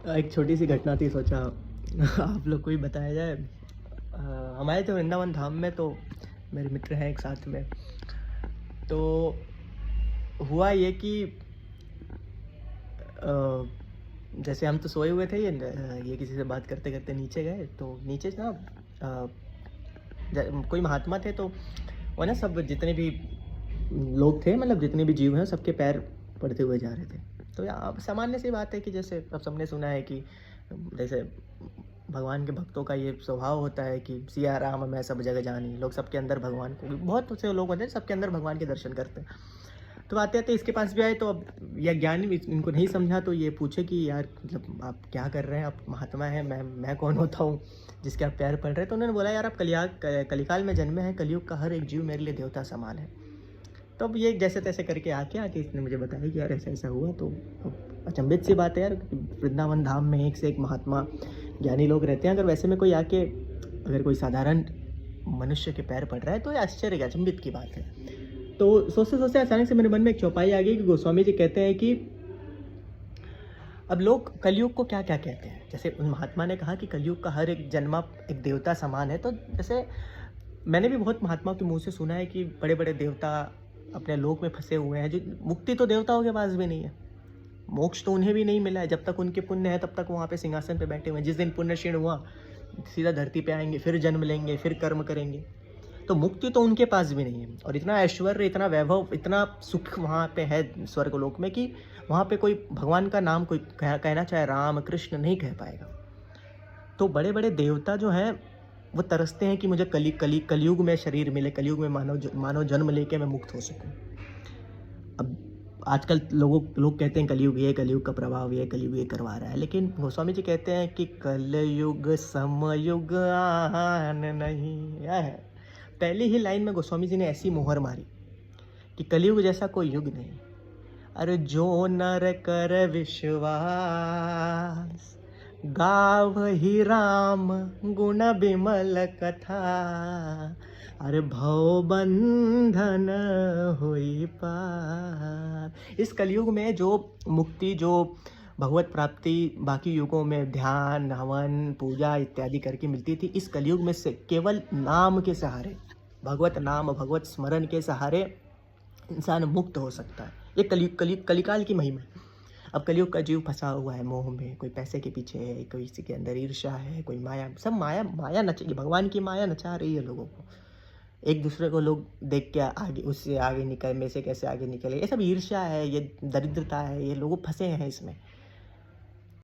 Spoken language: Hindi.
एक छोटी सी घटना थी, सोचा आप लोग को ही बताया जाए। हमारे तो वृंदावन धाम में तो मेरे मित्र हैं एक साथ में। तो हुआ ये कि अ, जैसे हम तो सोए हुए थे, ये किसी से बात करते करते नीचे गए। तो नीचे ना अ, कोई महात्मा थे, तो वो ना सब जितने भी लोग थे, मतलब जितने भी जीव हैं, सबके पैर पड़ते हुए जा रहे थे। तो अब सामान्य सी बात है कि जैसे अब सबने सुना है कि जैसे भगवान के भक्तों का ये स्वभाव होता है कि सिया राम मैं सब जगह जानी, लोग सबके अंदर भगवान को, बहुत से लोग होते हैं सबके अंदर भगवान के दर्शन करते हैं। तो आते आते इसके पास भी आए, तो अब यह ज्ञानी भी इनको नहीं समझा, तो ये पूछे कि यार मतलब आप क्या कर रहे हैं, आप महात्मा हैं, मैं कौन होता हूँ जिसके आप पैर पड़ रहे हैं। तो उन्होंने बोला यार आप कलिकाल में जन्मे हैं, कलयुग का हर एक जीव मेरे लिए देवता समान है। तो अब ये जैसे तैसे करके आके इसने मुझे बताया कि यार ऐसा ऐसा हुआ। तो अब अचंभित सी बात है यार, वृंदावन धाम में एक से एक महात्मा ज्ञानी लोग रहते हैं, अगर वैसे में कोई आके अगर कोई साधारण मनुष्य के पैर पड़ रहा है तो ये आश्चर्य की, अचंभित की बात है। तो सोचते सोचते अचानक से मेरे मन में एक चौपाई आ गई कि गोस्वामी जी कहते हैं कि अब लोग कलयुग को क्या क्या कहते हैं। जैसे उन महात्मा ने कहा कि कलयुग का हर एक जन्मा एक देवता समान है। तो जैसे मैंने भी बहुत महात्माओं के मुंह से सुना है कि बड़े बड़े देवता अपने लोक में फंसे हुए हैं, जो मुक्ति तो देवताओं के पास भी नहीं है, मोक्ष तो उन्हें भी नहीं मिला है। जब तक उनके पुण्य है तब तक वहाँ पे सिंहासन पे बैठे हुए हैं। जिस दिन पुण्य क्षीण हुआ सीधा धरती पे आएंगे, फिर जन्म लेंगे, फिर कर्म करेंगे। तो मुक्ति तो उनके पास भी नहीं है। और इतना ऐश्वर्य, इतना वैभव, इतना सुख वहाँ पे है स्वर्गलोक में कि वहाँ पे कोई भगवान का नाम कोई कहना चाहे राम कृष्ण नहीं कह पाएगा। तो बड़े बड़े देवता जो हैं वो तरसते हैं कि मुझे कलयुग में शरीर मिले, कलयुग में मानव जन्म लेके मैं मुक्त हो सकूं। अब आजकल लोग कहते हैं कलयुग ये, कलयुग का प्रभाव ये, कलयुग ये करवा रहा है। लेकिन गोस्वामी जी कहते हैं कि कलयुग समयुग आन नहीं। यह है पहली ही लाइन में गोस्वामी जी ने ऐसी मोहर मारी कि कलयुग जैसा कोई युग नहीं। अरे जो नर कर विश्वास, गावहि राम गुण बिमल कथा, अरे भव बंधन होई पार। इस कलयुग में जो मुक्ति, जो भगवत प्राप्ति बाकी युगों में ध्यान हवन पूजा इत्यादि करके मिलती थी, इस कलयुग में से केवल नाम के सहारे, भगवत नाम भगवत स्मरण के सहारे इंसान मुक्त हो सकता है। ये कलिकाल की महिमा है। अब कलयुग का जीव फंसा हुआ है मोह में, कोई पैसे के पीछे है, कोई किसी के अंदर ईर्ष्या है, कोई माया, सब माया नच, भगवान की माया नचा रही है लोगों को। एक दूसरे को लोग देख के आगे, उससे आगे निकल, में से कैसे आगे निकले, ये सब ईर्ष्या है, ये दरिद्रता है, ये लोग फंसे हैं इसमें।